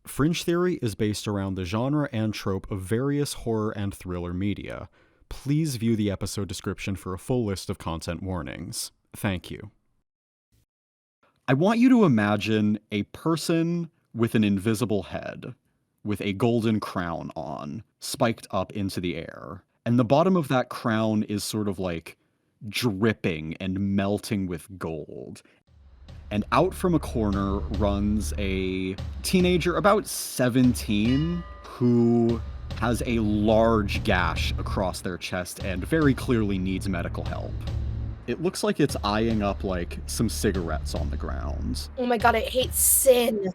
Fringe theory is based around the genre and trope of various horror and thriller media. Please view the episode description for a full list of content warnings. Thank you. I want you to imagine a person with an invisible head, with a golden crown on, spiked up into the air. And the bottom of that crown is sort of like dripping and melting with gold. And out from a corner runs a teenager about 17 who has a large gash across their chest and very clearly needs medical help. It looks like it's eyeing up like some cigarettes on the ground. Oh my god, it hates sin.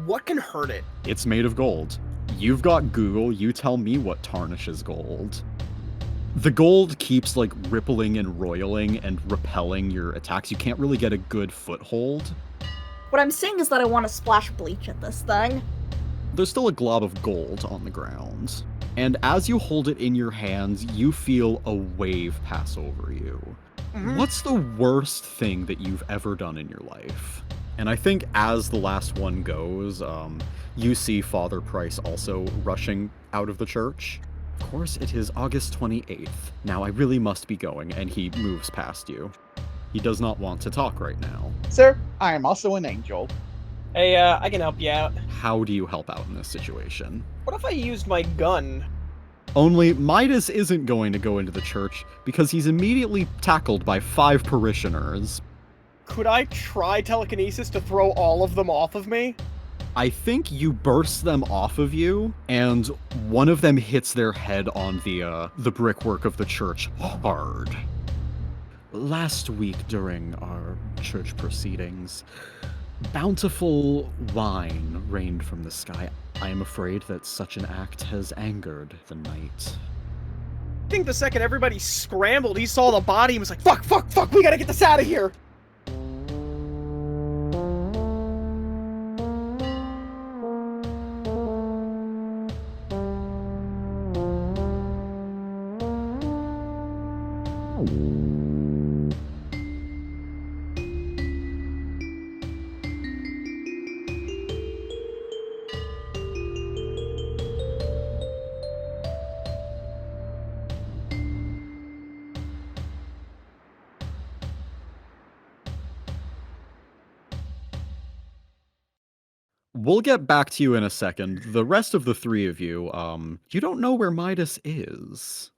What can hurt it? It's made of gold. You've got Google, you tell me what tarnishes gold. The gold keeps like rippling and roiling and repelling your attacks. You can't really get a good foothold. What I'm saying is that I want to splash bleach at this thing. There's still a glob of gold on the ground. And as you hold it in your hands, you feel a wave pass over you. What's the worst thing that you've ever done in your life? And I think as the last one goes, you see Father Pryce also rushing out of the church. Of course, it is August 28th. Now I really must be going, and he moves past you. He does not want to talk right now. Sir, I am also an angel. Hey, I can help you out. How do you help out in this situation? What if I used my gun? Only Midas isn't going to go into the church because he's immediately tackled by 5 parishioners. Could I try telekinesis to throw all of them off of me? I think you burst them off of you, and one of them hits their head on the brickwork of the church hard. Last week during our church proceedings, bountiful wine rained from the sky. I am afraid that such an act has angered the knight. I think the second everybody scrambled, he saw the body and was like, fuck, fuck, fuck, we gotta get this out of here! We'll get back to you in a second. The rest of the 3 of you, you don't know where Midas is.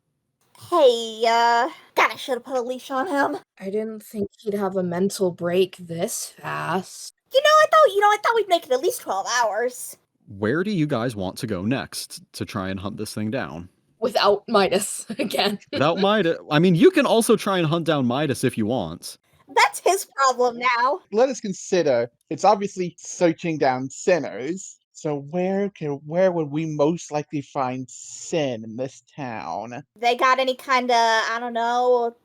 Hey, God, I should have put a leash on him. I didn't think he'd have a mental break this fast. I thought we'd make it at least 12 hours. Where do you guys want to go next to try and hunt this thing down? Without Midas again. Without Midas? I mean, you can also try and hunt down Midas if you want. That's his problem now. Let us consider, it's obviously searching down sinners. So where would we most likely find sin in this town? They got any kind of, I don't know,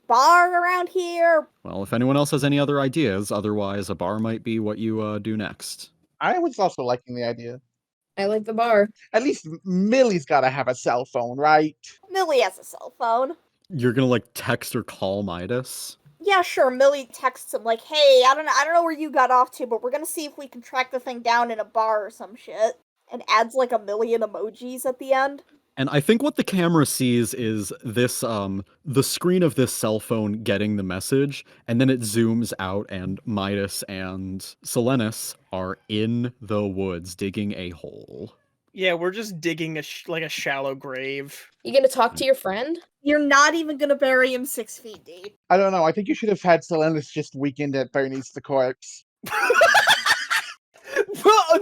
bar around here? Well, if anyone else has any other ideas, otherwise a bar might be what you do next. I was also liking the idea. I like the bar. At least Millie's gotta have a cell phone, right? Millie has a cell phone. You're gonna like text or call Midas? Yeah, sure. Millie texts him like, "Hey, I don't know where you got off to, but we're gonna see if we can track the thing down in a bar or some shit." And adds like 1,000,000 emojis at the end. And I think what the camera sees is this, the screen of this cell phone getting the message, and then it zooms out, and Midas and Selenis are in the woods digging a hole. Yeah, we're just digging a shallow grave. You gonna talk to your friend? You're not even gonna bury him 6 feet deep. I don't know, I think you should have had Selenis just weekend at Bernie's the corpse.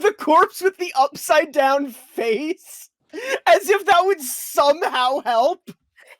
The corpse with the upside down face? As if that would somehow help?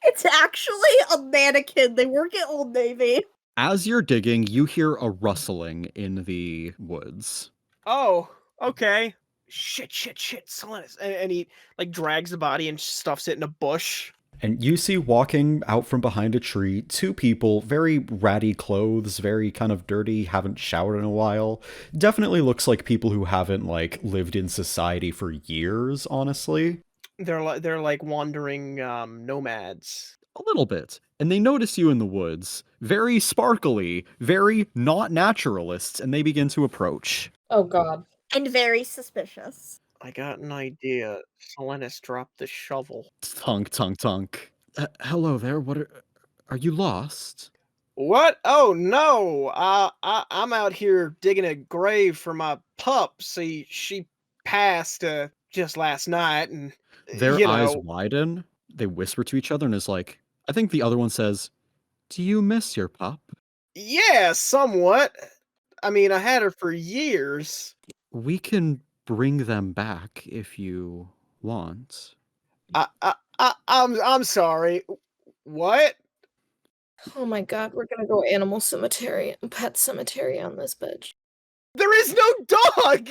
It's actually a mannequin. They work at Old Navy. As you're digging, you hear a rustling in the woods. Oh, okay. Shit, Selenis. And he, like, drags the body and stuffs it in a bush. And you see walking out from behind a tree 2 people, very ratty clothes, very kind of dirty, haven't showered in a while. Definitely looks like people who haven't, like, lived in society for years, honestly. They're like wandering nomads. A little bit. And they notice you in the woods. Very sparkly, very not naturalists, and they begin to approach. Oh god. And very suspicious. I got an idea. Solenis dropped the shovel. Tunk, tunk, tunk. Hello there, are you lost? What? Oh no! I'm out here digging a grave for my pup. See, she passed just last night, and Their you eyes know, widen, they whisper to each other, and is like, I think the other one says, do you miss your pup? yeah, somewhat. I mean, I had her for years. We can bring them back if you want. I'm sorry. What? Oh my god, we're gonna go animal cemetery, pet cemetery on this bitch. There is no dog!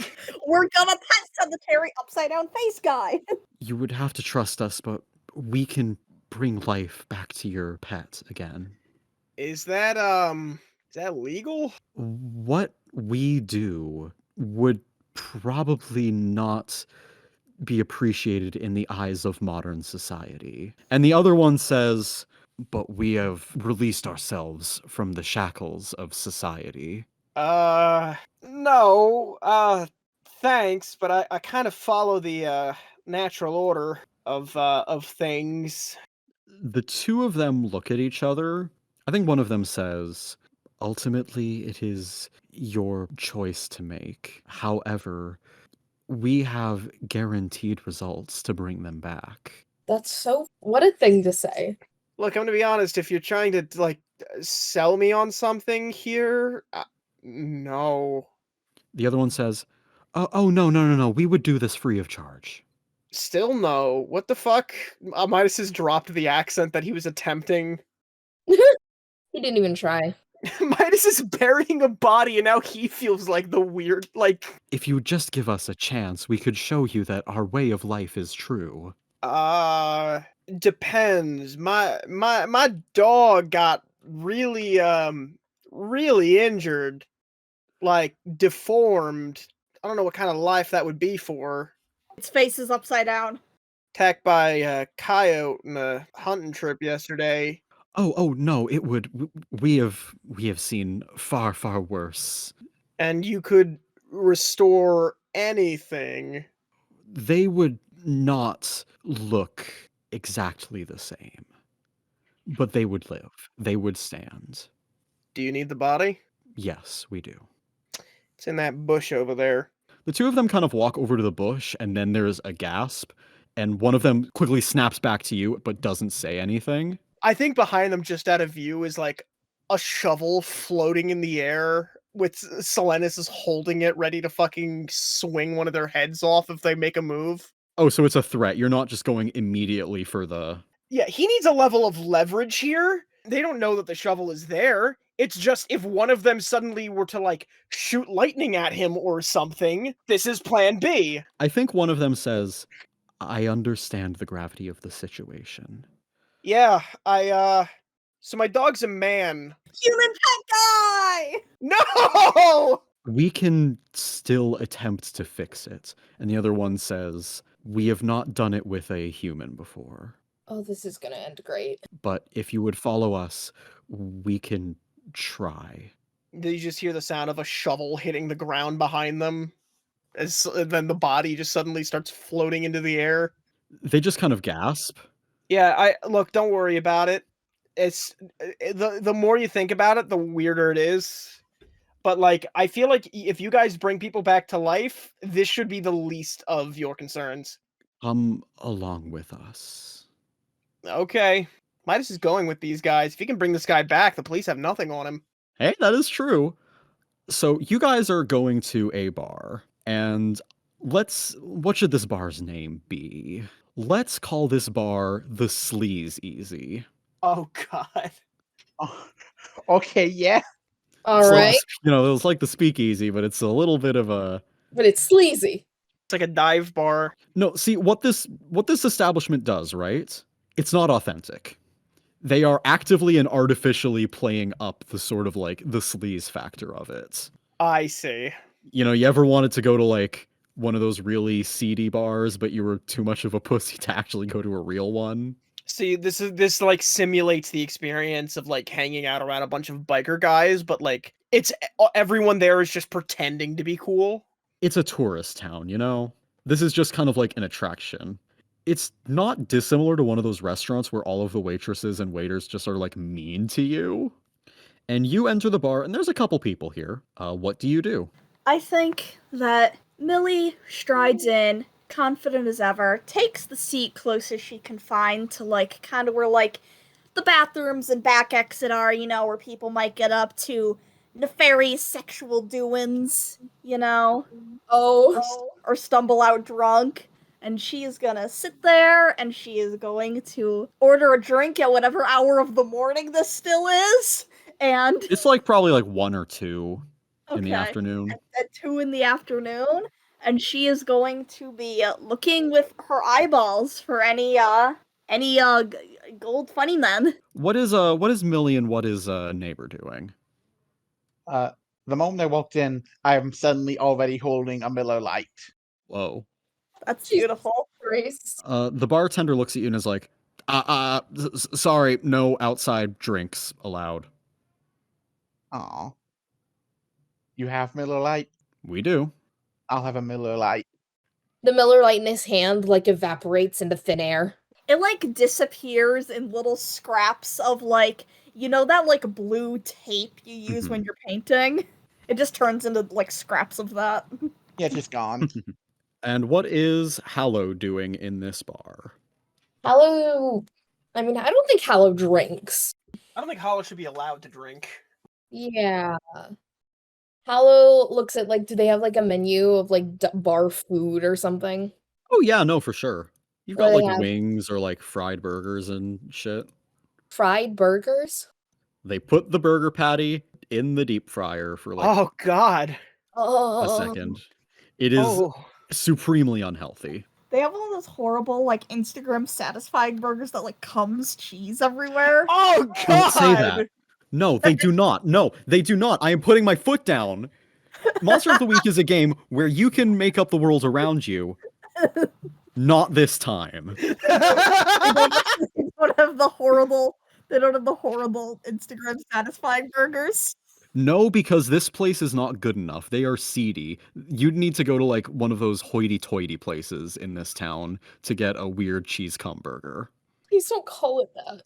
We're gonna pet cemetery upside down face guy. You would have to trust us, but we can bring life back to your pet again. Is that legal? What we do would probably not be appreciated in the eyes of modern society. And the other one says, but we have released ourselves from the shackles of society. No, thanks, but I kind of follow the natural order of things. The two of them look at each other. I think one of them says, ultimately, it is your choice to make. However, we have guaranteed results to bring them back. That's so. What a thing to say. Look, I'm gonna be honest, if you're trying to, like, sell me on something here, no. The other one says, oh, no, we would do this free of charge. Still no. What the fuck? Midas has dropped the accent that he was attempting. He didn't even try. Midas is burying a body and now he feels like the weird, like... If you just give us a chance, we could show you that our way of life is true. Depends. My dog got really, really injured. Like, deformed. I don't know what kind of life that would be for. Its face is upside down. Attacked by a coyote on a hunting trip yesterday. Oh no, it would. We have seen far worse. And you could restore anything. They would not look exactly the same, but they would live. They would stand. Do you need the body? Yes, we do. It's in that bush over there. The two of them kind of walk over to the bush, and then there's a gasp, and one of them quickly snaps back to you, but doesn't say anything. I think behind them, just out of view, is like a shovel floating in the air with Solenis is holding it, ready to fucking swing one of their heads off if they make a move. Oh, so it's a threat. You're not just going immediately for the... Yeah, he needs a level of leverage here. They don't know that the shovel is there. It's just if one of them suddenly were to, like, shoot lightning at him or something, this is plan B. I think one of them says, I understand the gravity of the situation. Yeah, so my dog's a man. Human pet guy! No! We can still attempt to fix it. And the other one says, we have not done it with a human before. Oh, this is gonna end great. But if you would follow us, we can try. Did you just hear the sound of a shovel hitting the ground behind them? Then the body just suddenly starts floating into the air. They just kind of gasp. Yeah, look, don't worry about it. It's the more you think about it, the weirder it is. But like, I feel like if you guys bring people back to life, this should be the least of your concerns. Come along with us. Okay. Midas is going with these guys. If he can bring this guy back, the police have nothing on him. Hey, that is true. So you guys are going to a bar, and what should this bar's name be? Let's call this bar the Sleaze Easy. Oh god. Oh, okay, yeah. All So, right, you know, it's like the speakeasy, but it's a little bit of a... but it's sleazy. It's like a dive bar. No, see, what this establishment does, right? It's not authentic. They are actively and artificially playing up the sort of like the sleaze factor of it. I see. You know, you ever wanted to go to like one of those really seedy bars, but you were too much of a pussy to actually go to a real one? See, this like simulates the experience of like hanging out around a bunch of biker guys, but like it's everyone there is just pretending to be cool. It's a tourist town, you know? This is just kind of like an attraction. It's not dissimilar to one of those restaurants where all of the waitresses and waiters just are like mean to you. And you enter the bar, and there's a couple people here. What do you do? I think that Millie strides in, confident as ever, takes the seat closest she can find to, like, kind of where, like, the bathrooms and back exit are, you know, where people might get up to nefarious sexual doings, you know, Oh, or stumble out drunk. And she is gonna sit there and she is going to order a drink at whatever hour of the morning this still is. And It's like probably like 1 or 2 in the okay, afternoon. at 2 in the afternoon, and she is going to be looking with her eyeballs for any gold funny men. What is Millie and what is Neighbor doing? The moment I walked in, I am suddenly already holding a Miller Lite. Whoa. That's Jesus beautiful. Christ. The bartender looks at you and is like, sorry, no outside drinks allowed. Aw. You have Miller Lite? We do. I'll have a Miller Lite. The Miller Lite in his hand like evaporates into thin air. It like disappears in little scraps of like, you know, that like blue tape you use when you're painting? It just turns into like scraps of that. Yeah, it's just gone. And what is Hallow doing in this bar? Hallow. I mean, I don't think Hallow drinks. I don't think Hollow should be allowed to drink. Yeah. Hallow looks at like, do they have like a menu of like bar food or something? Oh yeah, no, for sure. You've What got do they like have? wings or like fried burgers and shit. Fried burgers? They put the burger patty in the deep fryer for like Oh God. a Oh, second. It is Oh. supremely unhealthy. They have one of those horrible like Instagram satisfying burgers that like comes cheese everywhere. Oh God. Don't say that. No, they do not. No, they do not. I am putting my foot down. Monster of the Week is a game where you can make up the world around you. Not this time. They don't have the horrible. They don't have the horrible Instagram satisfying burgers. No, because this place is not good enough. They are seedy. You'd need to go to like one of those hoity-toity places in this town to get a weird cheese cum burger. please don't call it that.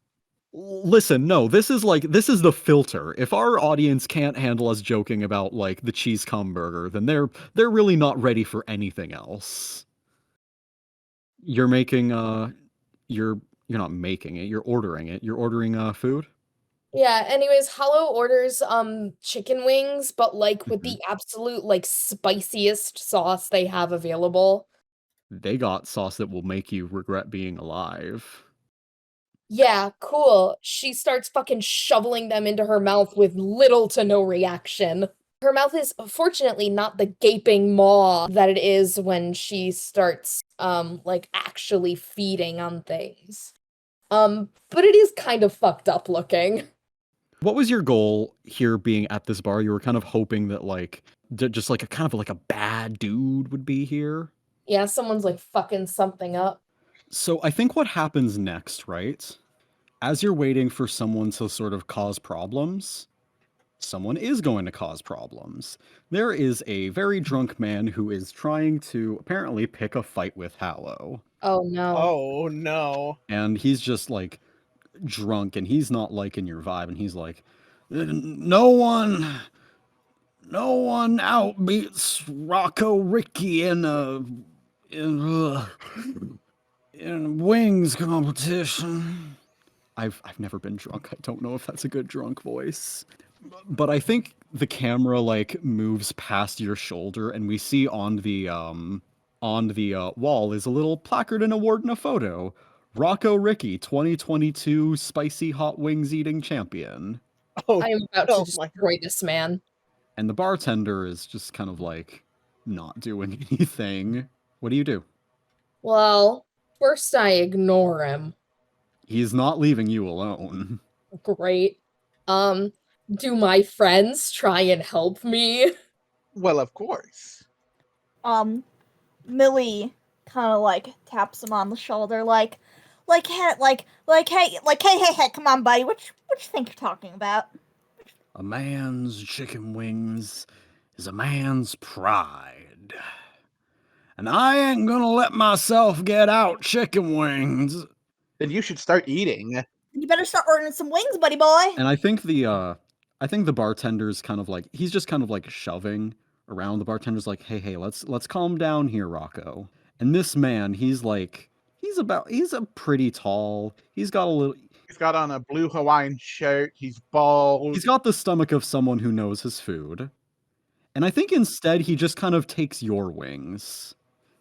Listen, no, this is the filter. If our audience can't handle us joking about like the cheese cum burger, then they're really not ready for anything else. You're making you're not making it, you're ordering it. You're ordering food? Yeah, anyways, Hollow orders chicken wings, but like with the absolute like spiciest sauce they have available. They got sauce that will make you regret being alive. Yeah, cool. She starts fucking shoveling them into her mouth with little to no reaction. Her mouth is fortunately not the gaping maw that it is when she starts like actually feeding on things. But it is kind of fucked up looking. What was your goal here being at this bar? You were kind of hoping that like just like a kind of like a bad dude would be here. Yeah, someone's like fucking something up. So I think what happens next, right? As you're waiting for someone to sort of cause problems, someone is going to cause problems. There is a very drunk man who is trying to apparently pick a fight with Hallow. Oh no. Oh no. And he's just like drunk and he's not liking your vibe and he's like, no one outbeats Rocco Ricky in a wings competition. I've never been drunk. I don't know if that's a good drunk voice. But I think the camera like moves past your shoulder and we see on the wall is a little placard, an award, and a photo. Rocco Ricky, 2022 Spicy Hot Wings Eating Champion. Oh, I am about oh to my destroy this man. And the bartender is just kind of like not doing anything. What do you do? Well, first I ignore him. He's not leaving you alone. Great. Do my friends try and help me? Well, of course. Millie kind of like taps him on the shoulder, hey, come on, buddy. What you think you're talking about? A man's chicken wings is a man's pride. good. And I ain't gonna let myself get out chicken wings. Then you should start eating. You better start ordering some wings, buddy boy. And I think the bartender's kind of like, he's just kind of like shoving around. The bartender's like, hey, let's calm down here, Rocco. And this man, he's a pretty tall. He's got on a blue Hawaiian shirt. He's bald. He's got the stomach of someone who knows his food. And I think instead he just kind of takes your wings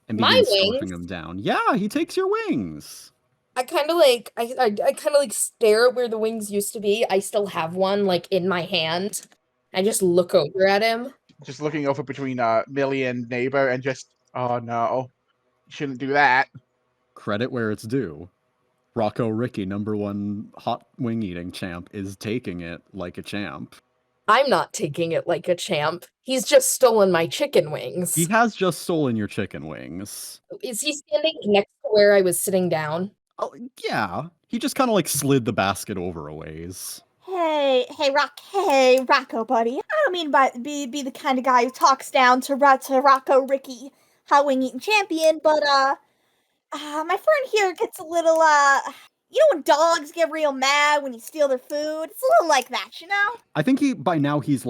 and begins scarfing them down. Yeah, he takes your wings. I kind of like, I kind of like stare at where the wings used to be. I still have one like in my hand. I just look over at him. Just looking over between Millie and neighbor and just, oh no, you shouldn't do that. Credit where it's due. Rocco Ricky, #1 hot wing eating champ, is taking it like a champ. I'm not taking it like a champ. He's just stolen my chicken wings. He has just stolen your chicken wings. Is he standing next to where I was sitting down? Oh, yeah. He just kind of like slid the basket over a ways. Hey, Rocco, buddy. I don't mean by be the kind of guy who talks down to Rocco Ricky, hot wing eating champion, but my friend here gets a little you know when dogs get real mad when you steal their food? It's a little like that, you know? I think by now he's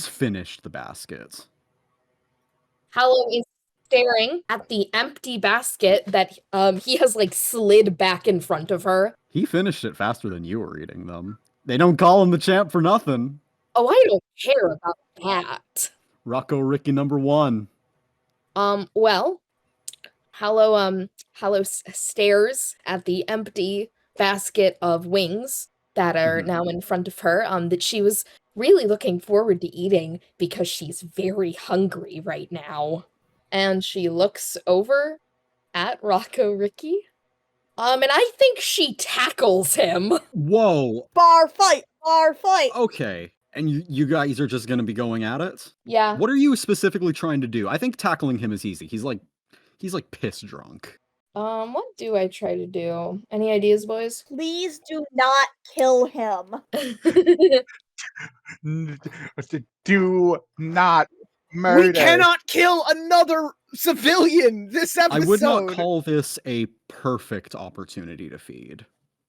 finished the basket. Hallow is staring at the empty basket that he has like slid back in front of her. He finished it faster than you were eating them. They don't call him the champ for nothing. Oh, I don't care about that. Rocco Ricky #1. Well, Hallow stares at the empty basket of wings that are now in front of her, that she was really looking forward to eating because she's very hungry right now. And she looks over at Rocco Ricky. And I think she tackles him. Whoa. Bar fight! Okay. And you guys are just gonna be going at it? Yeah. What are you specifically trying to do? I think tackling him is easy. He's like piss drunk. What do I try to do? Any ideas, boys? Please do not kill him. Do not murder. We cannot kill another civilian this episode. I would not call this a perfect opportunity to feed.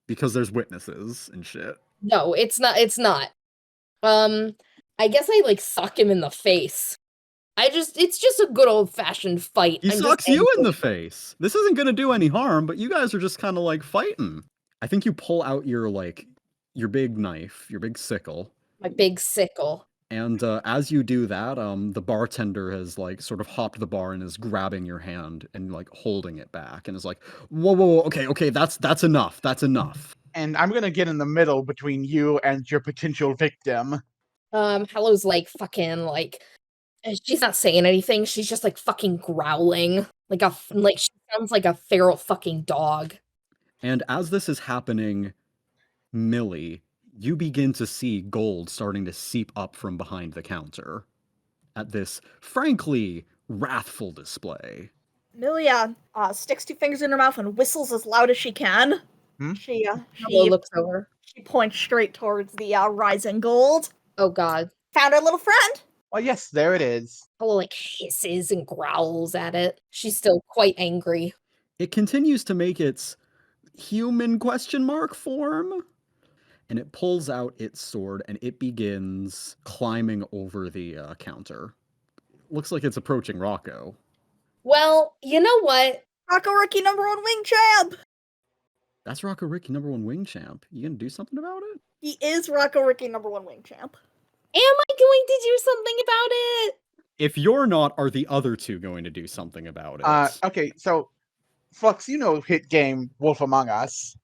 Because there's witnesses and shit. No, it's not. I guess I like sock him in the face. It's just a good old-fashioned fight. He sucks you in the face. This isn't gonna do any harm, but you guys are just kind of like fighting. I think you pull out your big knife, your big sickle. My big sickle. And as you do that, the bartender has like sort of hopped the bar and is grabbing your hand and like holding it back and is like, whoa, okay, that's enough. And I'm gonna get in the middle between you and your potential victim. Hallow's like fucking like, she's not saying anything. She's just like fucking growling, like she sounds like a feral fucking dog. And as this is happening, Millie, you begin to see gold starting to seep up from behind the counter at this, frankly, wrathful display. Milia sticks 2 fingers in her mouth and whistles as loud as she can. She looks over. She points straight towards the rising gold. Oh god. Found our little friend. Oh yes, there it is. Hallow like hisses and growls at it. She's still quite angry. It continues to make its human ? Form. And it pulls out its sword and it begins climbing over the counter. Looks like it's approaching Rocco. Well, you know what? Rocco Ricky #1 wing champ. That's Rocco Ricky #1 wing champ. You gonna do something about it? He is Rocco Ricky #1 wing champ. Am I going to do something about it? If you're not, are the other two going to do something about it? Okay, so Flux, you know hit game Wolf Among Us.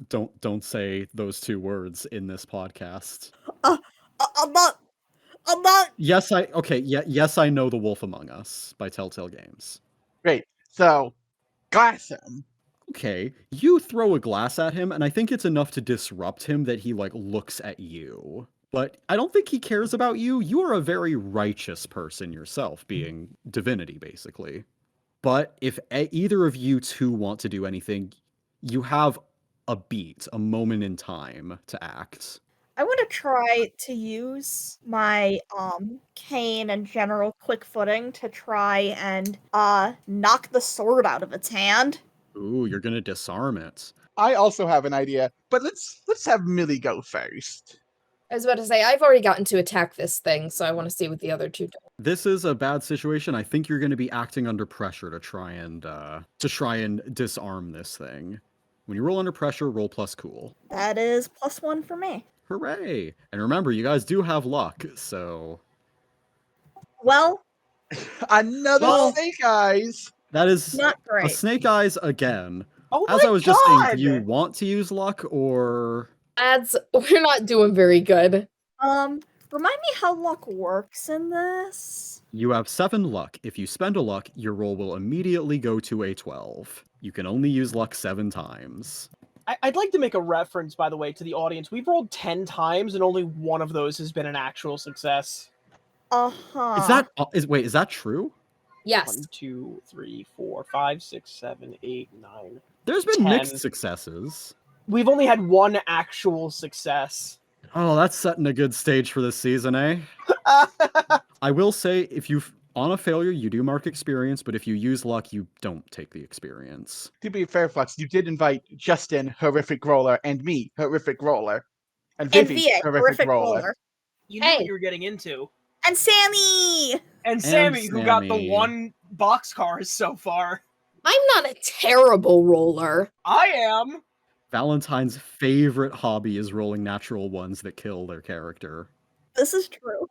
Don't say those 2 words in this podcast. I'm not. Yes, I know The Wolf Among Us by Telltale Games. Great. So, glass him. Okay, you throw a glass at him, and I think it's enough to disrupt him that he, like, looks at you. But I don't think he cares about you. You are a very righteous person yourself, being divinity, basically. But if either of you 2 want to do anything, you have a moment in time to act. I want to try to use my cane and general quick footing to try and knock the sword out of its hand. Ooh, you're gonna disarm it. I also have an idea, but let's have Millie go first. I was about to say, I've already gotten to attack this thing, so I want to see what the other two do. This is a bad situation. I think you're gonna be acting under pressure to try and disarm this thing. When you roll under pressure, roll plus cool. That is +1 for me. Hooray! And remember, you guys do have luck, so Well, Another Well- snake eyes. that is not a great. snake eyes again. Oh As my I was just saying, God! do you want to use luck or Lads, we're not doing very good. Remind me how luck works in this. you have 7 luck. If you spend a luck, your roll will immediately go to a 12. You can only use luck 7 times. I'd like to make a reference, by the way, to the audience. We've rolled 10 times, and only one of those has been an actual success. Uh-huh. Is that true? Yes. 1, 2, 3, 4, 5, 6, 7, 8, 9. There's been 10. mixed successes. We've only had one actual success. Oh, that's setting a good stage for this season, eh? I will say, if you've on a failure, you do mark experience, but if you use luck, you don't take the experience. To be fair, Flux, you did invite Justin, horrific roller, and me, horrific roller, and And Vivi, VA, horrific roller. You knew Hey. what you were getting into. And Sammy! And Sammy, who got the Sammy. 1 boxcars so far. I'm not a terrible roller. I am. Valentine's favorite hobby is rolling natural ones that kill their character. This is true.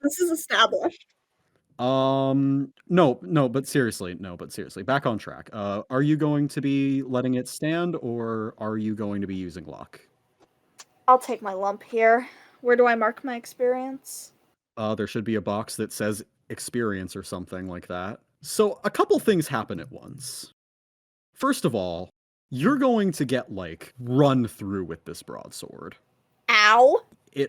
This is established. No, but seriously, back on track. Are you going to be letting it stand, or are you going to be using luck? I'll take my lump here. Where do I mark my experience? There should be a box that says experience or something like that. So a couple things happen at once. First of all, you're going to get, like, run through with this broadsword. Ow!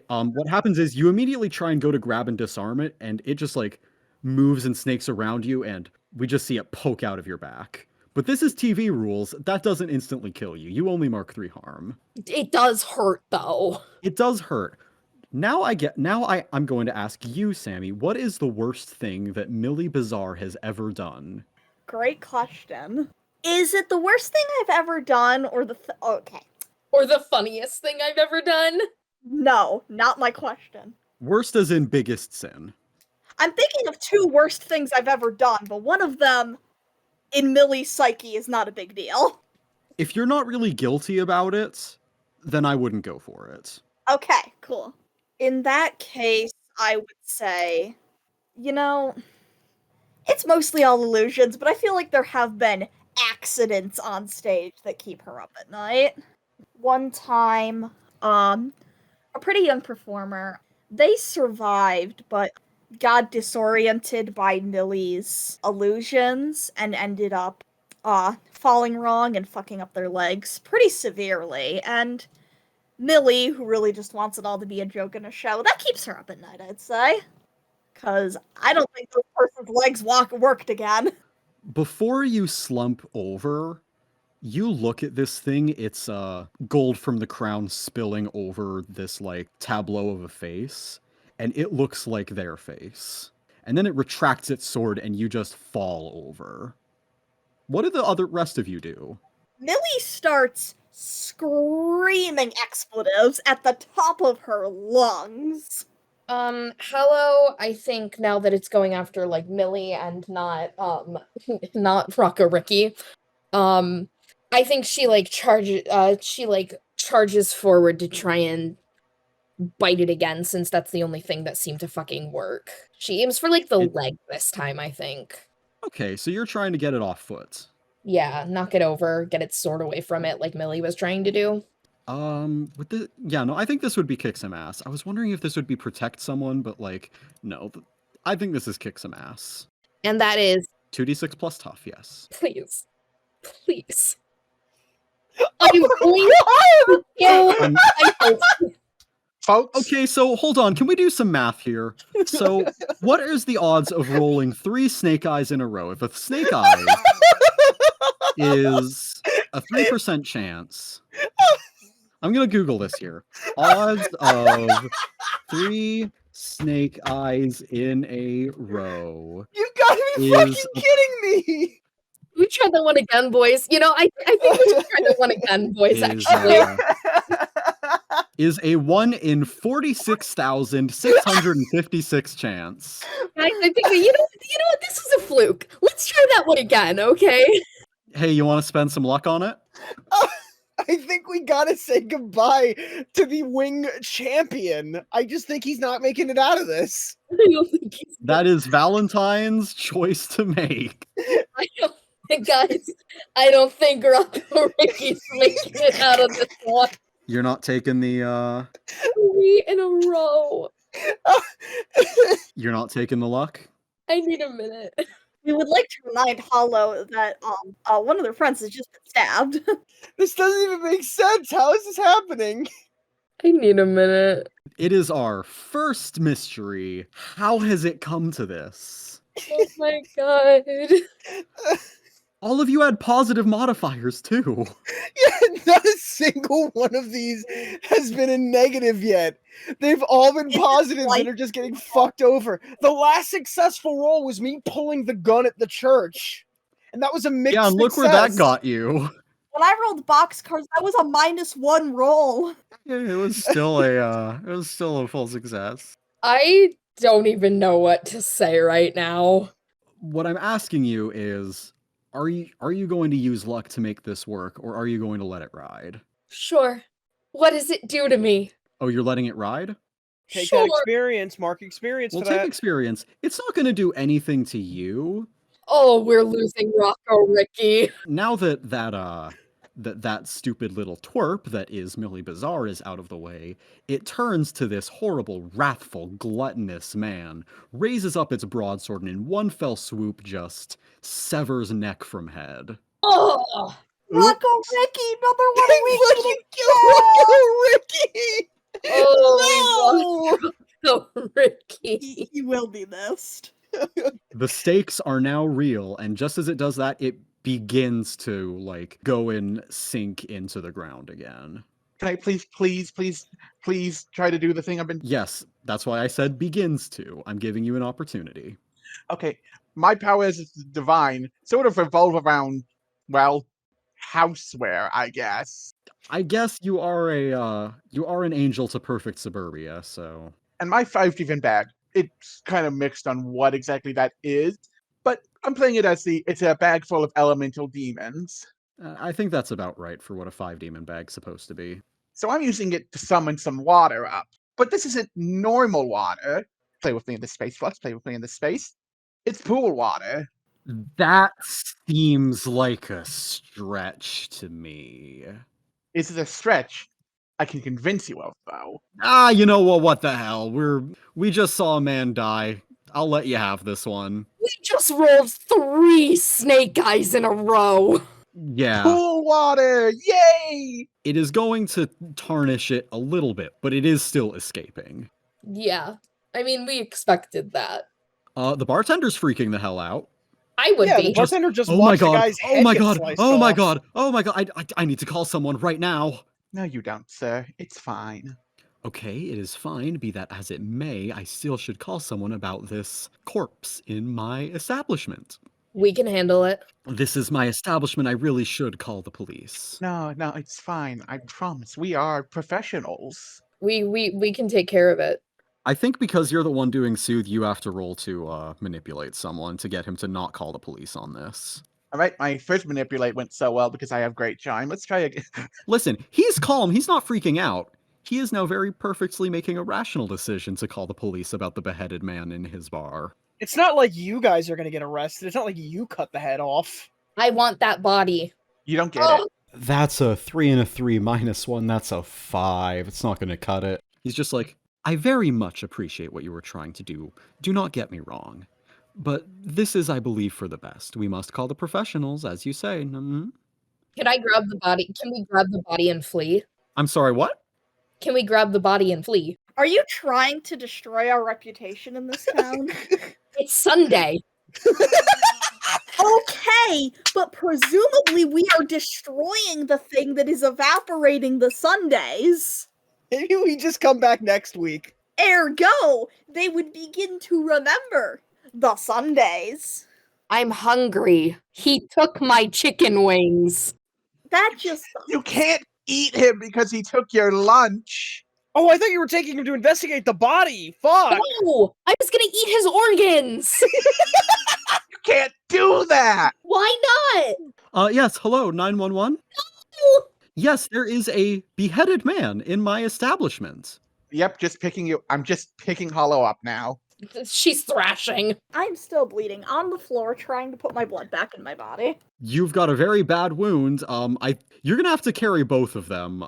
What happens is you immediately try and go to grab and disarm it, and it just, like, moves and snakes around you, and we just see it poke out of your back. But this is TV rules. That doesn't instantly kill you. You only mark 3 harm. It does hurt, though. It does hurt. Now I'm going to ask you, Sammy, what is the worst thing that Millie Bizarre has ever done? Great question. Is it the worst thing I've ever done, or okay. Or the funniest thing I've ever done. No, not my question. Worst as in biggest sin. I'm thinking of 2 worst things I've ever done, but one of them, in Millie's psyche, is not a big deal. If you're not really guilty about it, then I wouldn't go for it. Okay, cool. In that case, I would say, it's mostly all illusions, but I feel like there have been accidents on stage that keep her up at night. One time, a pretty young performer, they survived, but got disoriented by Millie's illusions and ended up falling wrong and fucking up their legs pretty severely. And Millie, who really just wants it all to be a joke and a show, that keeps her up at night, I'd say. Because I don't think those person's legs worked again. Before you slump over, you look at this thing, it's gold from the crown spilling over this, like, tableau of a face, and it looks like their face. And then it retracts its sword and you just fall over. What do the rest of you do? Millie starts screaming expletives at the top of her lungs. Hallow, I think now that it's going after, like, Millie and not Rocco Ricky, I think she charges forward to try and bite it again, since that's the only thing that seemed to fucking work. She aims for, like, the leg this time, I think. Okay, so you're trying to get it off foot. Yeah, knock it over, get its sword away from it, like Millie was trying to do. I think this would be kick some ass. I was wondering if this would be protect someone, but, like, no. I think this is kick some ass. And that is 2d6 plus tough, yes. Please. I'm going to kill myself. Folks, Okay, so hold on. Can we do some math here? So, what is the odds of rolling 3 snake eyes in a row? If a snake eye is a 3% chance, I'm gonna Google this here. Odds of 3 snake eyes in a row. You gotta be Is fucking kidding me! We try that one again, boys. You know, I think we should try that one again, boys, Is, actually. is a 1 in 46,656 chance. Guys, I think you know what? This is a fluke. Let's try that one again, okay? Hey, you want to spend some luck on it? I think we gotta say goodbye to the wing champion. I just think he's not making it out of this. I don't think he's That is Valentine's choice to make. guys, I don't think Rocco Ricky's making it out of this one. You're not taking the 3 in a row. you're not taking the luck? I need a minute. We would like to remind Hallow that one of their friends has just been stabbed. This doesn't even make sense. How is this happening? I need a minute. It is our first mystery. How has it come to this? Oh my god. All of you had positive modifiers too. Yeah, not a single one of these has been a negative yet. They've all been positives like- that are just getting fucked over. The last successful roll was me pulling the gun at the church. And that was a mixed Yeah, and look where that got you. When I rolled boxcars, that was a -1 roll. Yeah, it was still a full success. I don't even know what to say right now. What I'm asking you is, are you going to use luck to make this work, or are you going to let it ride? Sure. What does it do to me? Oh, you're letting it ride? Take Sure. that experience, mark experience Well, for take that. experience. It's not going to do anything to you. Oh, we're losing Rocco Ricky. Now that stupid little twerp that is Millie Bizarre is out of the way, it turns to this horrible, wrathful, gluttonous man, raises up its broadsword, and in one fell swoop just severs neck from head. Oh, Rocco Ricky, another one They we fucking killed Rocco Ricky! oh, No! Rocco Ricky. He will be missed. The stakes are now real, and just as it does that, it begins to, like, go and sink into the ground again. Can I please try to do the thing I've been... Yes, that's why I said begins to. I'm giving you an opportunity. Okay, my powers as the divine sort of revolve around, well, houseware, I guess. I guess you are an angel to perfect suburbia, so... And my 5 bag, it's kind of mixed on what exactly that is, but I'm playing it as it's a bag full of elemental demons. I think that's about right for what a 5-demon bag's supposed to be. So I'm using it to summon some water up. But this isn't normal water. Play with me in this space, Flux. Play with me in this space. It's pool water. That seems like a stretch to me. Is it a stretch? I can convince you of, though. You know what the hell? We just saw a man die. I'll let you have this one. We just rolled 3 snake eyes in a row. Yeah. Pool water! Yay! It is going to tarnish it a little bit, but it is still escaping. Yeah. I mean, we expected that. The bartender's freaking the hell out. I would Yeah, be. the bartender just Oh my watched the god! guy's Oh head my get god! sliced Oh my off. god! Oh my god! I need to call someone right now. No, you don't, sir. It's fine. Okay, it is fine, be that as it may, I still should call someone about this corpse in my establishment. We can handle it. This is my establishment, I really should call the police. No, it's fine. I promise. We are professionals. We can take care of it. I think because you're the one doing soothe, you have to roll to manipulate someone to get him to not call the police on this. All right, my first manipulate went so well because I have great charm. Let's try again. Listen, he's calm, he's not freaking out. He is now very perfectly making a rational decision to call the police about the beheaded man in his bar. It's not like you guys are going to get arrested. It's not like you cut the head off. I want that body. You don't get Oh. it. That's a 3 and a 3 minus 1, that's a 5. It's not going to cut it. He's just like, I very much appreciate what you were trying to do. Do not get me wrong. But this is, I believe, for the best. We must call the professionals, as you say. Can I grab the body? Can we grab the body and flee? I'm sorry, what? Can we grab the body and flee? Are you trying to destroy our reputation in this town? It's Sunday. Okay, but presumably we are destroying the thing that is evaporating the Sundays. Maybe we just come back next week. Ergo, they would begin to remember the Sundays. I'm hungry. He took my chicken wings. That just You can't eat him because he took your lunch. Oh, I thought you were taking him to investigate the body. Fuck. No! I was gonna eat his organs! You can't do that. Why not? Yes, hello, 911? No! Yes, there is a beheaded man in my establishment. Yep, just picking you. I'm just picking Hallow up now. She's thrashing. I'm still bleeding on the floor, trying to put my blood back in my body. You've got a very bad wound. You're gonna have to carry both of them,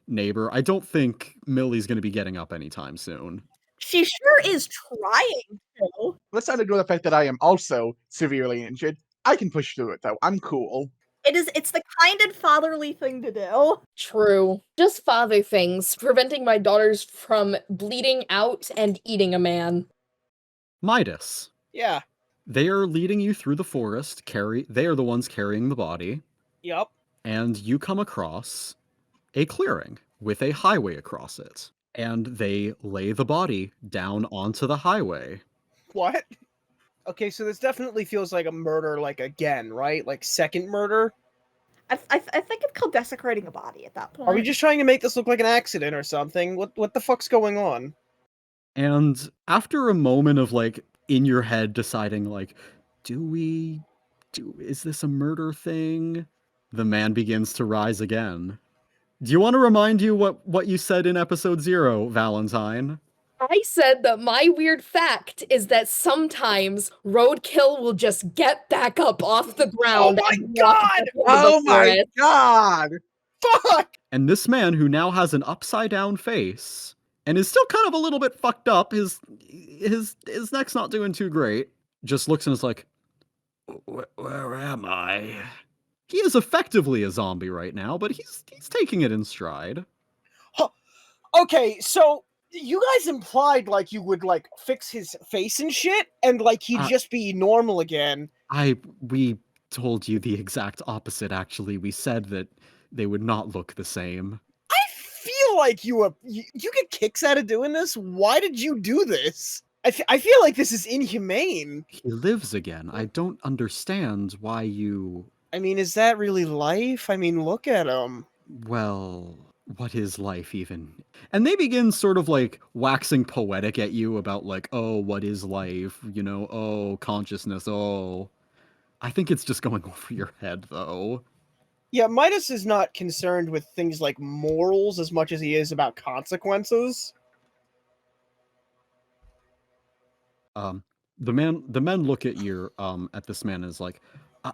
neighbor. I don't think Millie's gonna be getting up anytime soon. She sure is trying to. Let's not ignore the fact that I am also severely injured. I can push through it though. I'm cool. It's the kind and fatherly thing to do. True. Just father things, preventing my daughters from bleeding out and eating a man. Midas. Yeah. They are leading you through the forest. They are the ones carrying the body. Yep. And you come across a clearing with a highway across it. And they lay the body down onto the highway. What? Okay, so this definitely feels like a murder, like, again, right? Like, second murder? I think it's called desecrating a body at that point. Are we just trying to make this look like an accident or something? What the fuck's going on? And after a moment of, like, in your head deciding, like, is this a murder thing? The man begins to rise again. Do you want to remind you what you said in episode 0, Valentine? I said that my weird fact is that sometimes roadkill will just get back up off the ground. Oh my and walk God! back into the Oh my forest. god! Fuck! And this man, who now has an upside down face and is still kind of a little bit fucked up, his neck's not doing too great, just looks and is like, where am I? He is effectively a zombie right now, but he's taking it in stride. Okay, so you guys implied, like, you would, like, fix his face and shit, and, like, he'd just be normal again. We told you the exact opposite, actually. We said that they would not look the same. I feel like you get kicks out of doing this. Why did you do this? I feel like this is inhumane. He lives again. I don't understand why you... I mean, is that really life? I mean, look at him. Well, what is life even? And they begin sort of like waxing poetic at you about like, oh, what is life? You know, oh, consciousness, oh. I think it's just going over your head, though. Yeah, Midas is not concerned with things like morals as much as he is about consequences. The men look at you, at this man and is like,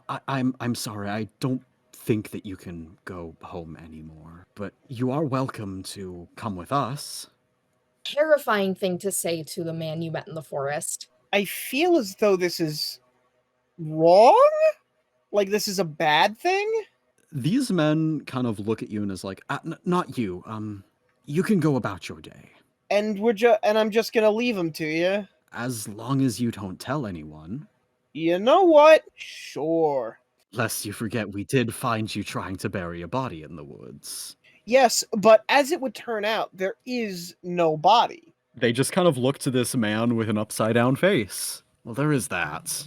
I'm sorry, I don't think that you can go home anymore, but you are welcome to come with us. Terrifying thing to say to the man you met in the forest. I feel as though this is wrong? Like this is a bad thing? These men kind of look at you and is like, not you, you can go about your day. And I'm just gonna leave him to you? As long as you don't tell anyone. You know what? Sure. Lest you forget, we did find you trying to bury a body in the woods. Yes, but as it would turn out, there is no body. They just kind of look to this man with an upside-down face. Well, there is that.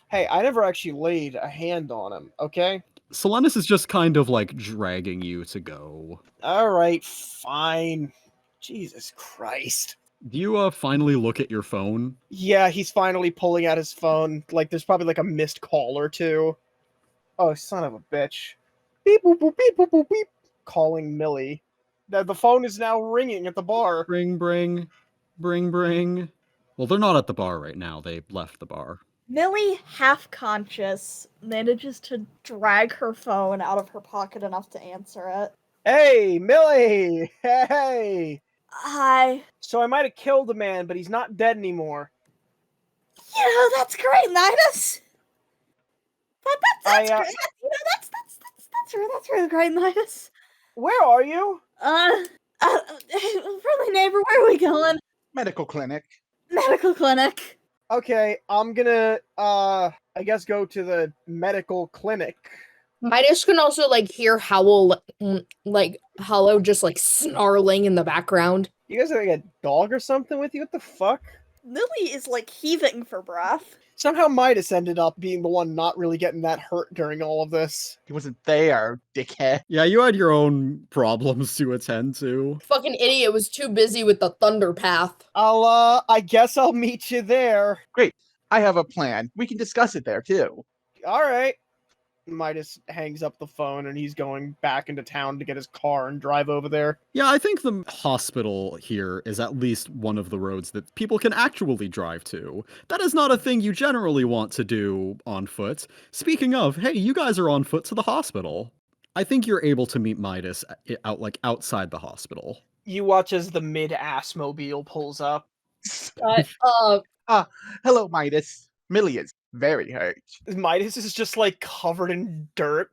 Hey, I never actually laid a hand on him, okay? Solenis is just kind of, like, dragging you to go. Alright, fine. Jesus Christ. Do you, finally look at your phone? Yeah, he's finally pulling out his phone. Like, there's probably, like, a missed call or two. Oh, son of a bitch. Beep, boop, boop, beep, boop, boop, beep. Calling Millie. The phone is now ringing at the bar. Bring. Well, they're not at the bar right now. They left the bar. Millie, half conscious, manages to drag her phone out of her pocket enough to answer it. Hey, Millie! Hey! Hi. So I might have killed a man, but he's not dead anymore. You know, that's great, Midas. That's I, great. That's really great, Midas. Where are you? Friendly neighbor, where are we going? Medical clinic. Medical clinic. Okay, I'm gonna, I guess go to the medical clinic. Midas can also, like, hear Howl, like, Hallow just, like, snarling in the background. You guys have like a dog or something with you? What the fuck? Millie is like heaving for breath. Somehow Midas ended up being the one not really getting that hurt during all of this. He wasn't there, dickhead. Yeah, you had your own problems to attend to. Fucking idiot was too busy with the thunder path. I guess I'll meet you there. Great. I have a plan. We can discuss it there, too. All right. Midas hangs up the phone and he's going back into town to get his car and drive over there. Yeah, I think the hospital here is at least one of the roads that people can actually drive to. That is not a thing you generally want to do on foot. Speaking of, hey, you guys are on foot to the hospital. I think you're able to meet Midas outside the hospital. You watch as the mid-ass mobile pulls up. Hello, Midas. Millie is very hurt. Midas is just like covered in dirt.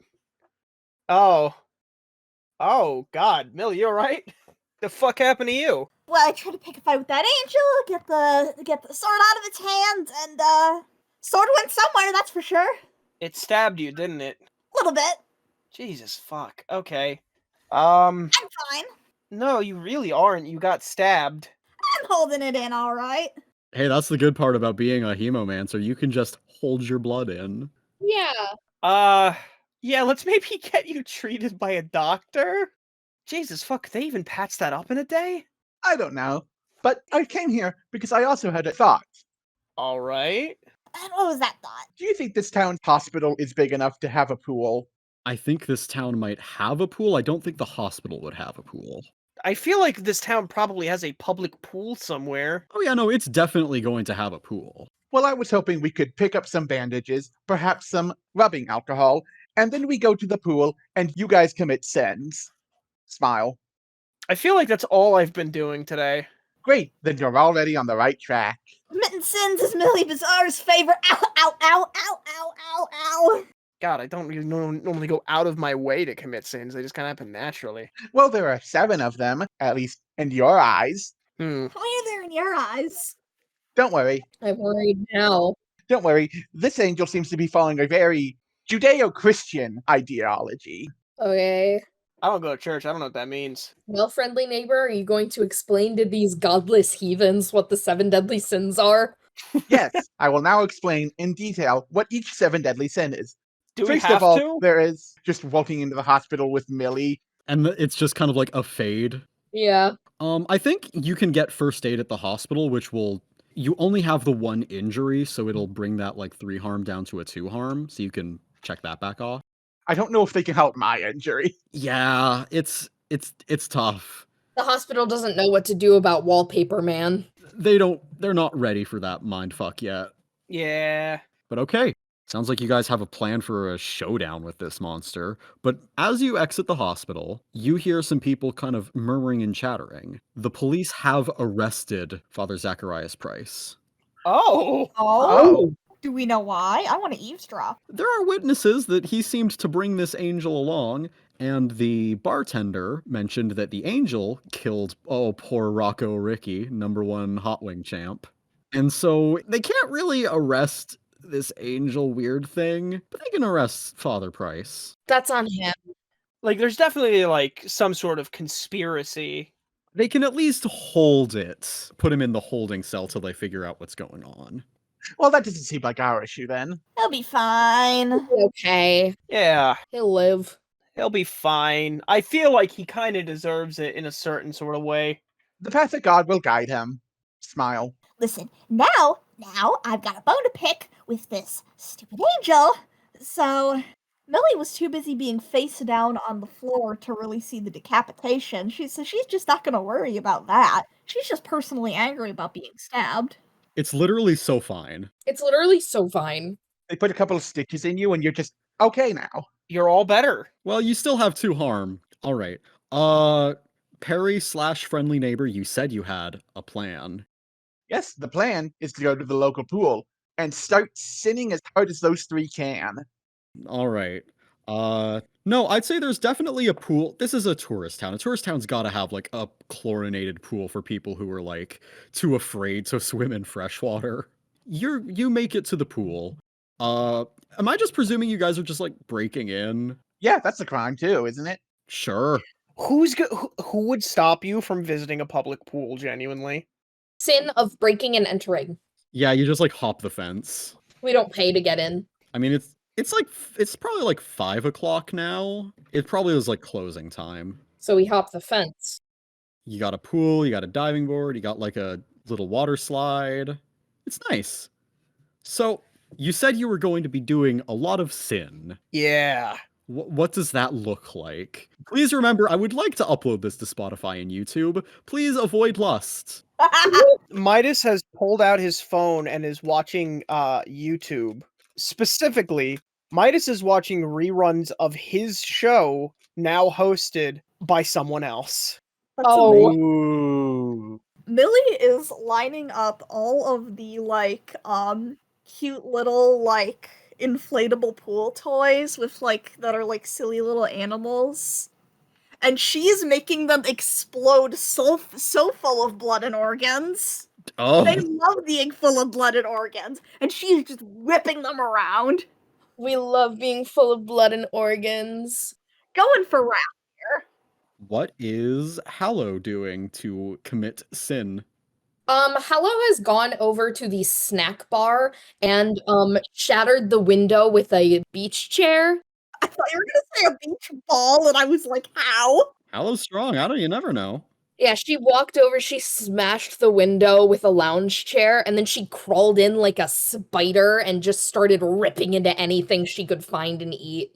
Oh, God, Millie, you alright? The fuck happened to you? Well, I tried to pick a fight with that angel, get the sword out of its hand, and sword went somewhere, that's for sure. It stabbed you, didn't it? A little bit. Jesus fuck. Okay. I'm fine. No, you really aren't. You got stabbed. I'm holding it in, all right. Hey, that's the good part about being a hemomancer. You can just hold your blood in. Yeah. Yeah, let's maybe get you treated by a doctor. Jesus fuck, they even patched that up in a day? I don't know. But I came here because I also had a thought. Alright. And what was that thought? Do you think this town's hospital is big enough to have a pool? I think this town might have a pool. I don't think the hospital would have a pool. I feel like this town probably has a public pool somewhere. Oh yeah, no, it's definitely going to have a pool. Well, I was hoping we could pick up some bandages, perhaps some rubbing alcohol, and then we go to the pool and you guys commit sins. Smile. I feel like that's all I've been doing today. Great, then you're already on the right track. Committing sins is Millie Bizarre's favorite. Ow, ow, ow, ow, ow, ow, ow. God, I don't really normally go out of my way to commit sins. They just kind of happen naturally. Well, there are 7 of them, at least in your eyes. Why are there in your eyes? Don't worry. I'm worried now. Don't worry. This angel seems to be following a very Judeo-Christian ideology. Okay. I don't go to church. I don't know what that means. Well, friendly neighbor, are you going to explain to these godless heathens what the 7 deadly sins are? Yes, I will now explain in detail what each 7 deadly sin is. Do we First have of all, to? there is just walking into the hospital with Millie. And it's just kind of like a fade. Yeah. I think you can get first aid at the hospital, which will... You only have the 1 injury, so it'll bring that, like, 3 harm down to a 2 harm, so you can check that back off. I don't know if they can help my injury. Yeah, it's tough. The hospital doesn't know what to do about Wallpaper Man. They're not ready for that mindfuck yet. Yeah. But okay. Sounds like you guys have a plan for a showdown with this monster. But as you exit the hospital, you hear some people kind of murmuring and chattering. The police have arrested Father Pryce. Oh. Oh? Do we know why? I want to eavesdrop. There are witnesses that he seemed to bring this angel along, and the bartender mentioned that the angel killed, poor Rocco Ricky, #1 hot wing champ. And so they can't really arrest this angel weird thing, but they can arrest Father Pryce. That's on him. Like, there's definitely, like, some sort of conspiracy. They can at least hold it, put him in the holding cell till they figure out what's going on. Well, that doesn't seem like our issue then. He'll be fine. Okay. Yeah. He'll live. He'll be fine. I feel like he kind of deserves it in a certain sort of way. The path of God will guide him. Smile. Listen, now I've got a bone to pick with this stupid angel. So, Millie was too busy being face down on the floor to really see the decapitation. She's just not going to worry about that. She's just personally angry about being stabbed. It's literally so fine. It's literally so fine. They put a couple of stitches in you and you're just okay now. You're all better. Well, you still have 2 harm. All right. Perry/friendly neighbor, you said you had a plan. Yes, the plan is to go to the local pool and start sinning as hard as those 3 can. All right. No, I'd say there's definitely a pool. This is a tourist town. A tourist town's got to have, like, a chlorinated pool for people who are, like, too afraid to swim in fresh water. You make it to the pool. Am I just presuming you guys are just, like, breaking in? Yeah, that's a crime too, isn't it? Sure. Who would stop you from visiting a public pool, genuinely? Sin of breaking and entering. Yeah, you just, like, hop the fence. We don't pay to get in. I mean, it's probably, like, 5 o'clock now. It probably was, like, closing time. So we hop the fence. You got a pool, you got a diving board, you got, like, a little water slide. It's nice. So, you said you were going to be doing a lot of sin. Yeah. What does that look like? Please remember, I would like to upload this to Spotify and YouTube. Please avoid lust. Midas has pulled out his phone and is watching YouTube. Specifically, Midas is watching reruns of his show, now hosted by someone else. That's Oh. amazing. Ooh. Millie is lining up all of the, like, cute little, like, inflatable pool toys with, like, that are, like, silly little animals. And she's making them explode so full of blood and organs. Oh, They love being full of blood and organs, and she's just whipping them around. We love being full of blood and organs. Going for rap. what is Hallow doing to commit sin? Hallow has gone over to the snack bar and shattered the window with a beach chair. I thought you were gonna say a beach ball, and I was like, how? Hallow's strong. You never know. Yeah, she walked over, she smashed the window with a lounge chair, and then she crawled in like a spider and just started ripping into anything she could find and eat.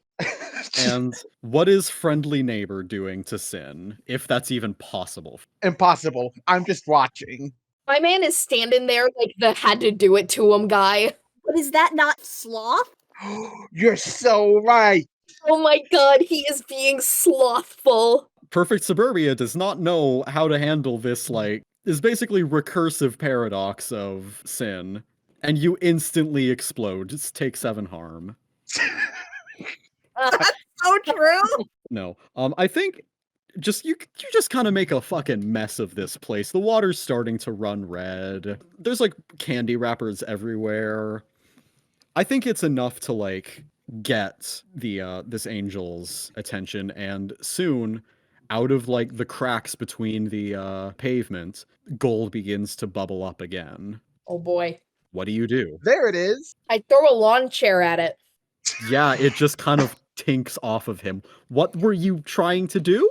And what is friendly neighbor doing to sin, if that's even possible? Impossible. I'm just watching. My man is standing there like the had to do it to him guy. But is that not sloth? You're so right. Oh my god, he is being slothful. Perfect Suburbia does not know how to handle this, is basically recursive paradox of sin. And you instantly explode. Just take 7 harm. That's so true. No. I think you just kind of make a fucking mess of this place. The water's starting to run red. There's like candy wrappers everywhere. I think it's enough to get this angel's attention, and soon out of the cracks between the pavement, gold begins to bubble up again. Oh boy. What do you do? There it is. I throw a lawn chair at it. Yeah, it just kind of tinks off of him. What were you trying to do?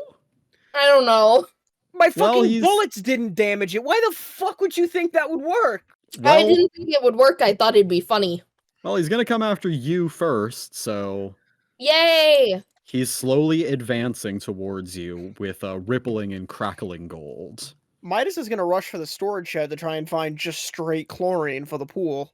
I don't know. My fucking Well, bullets didn't damage it. Why the fuck would you think that would work? I Well, didn't think it would work. I thought it'd be funny. well, he's gonna come after you first, so Yay! he's slowly advancing towards you with rippling and crackling gold. Midas is gonna rush for the storage shed to try and find just straight chlorine for the pool.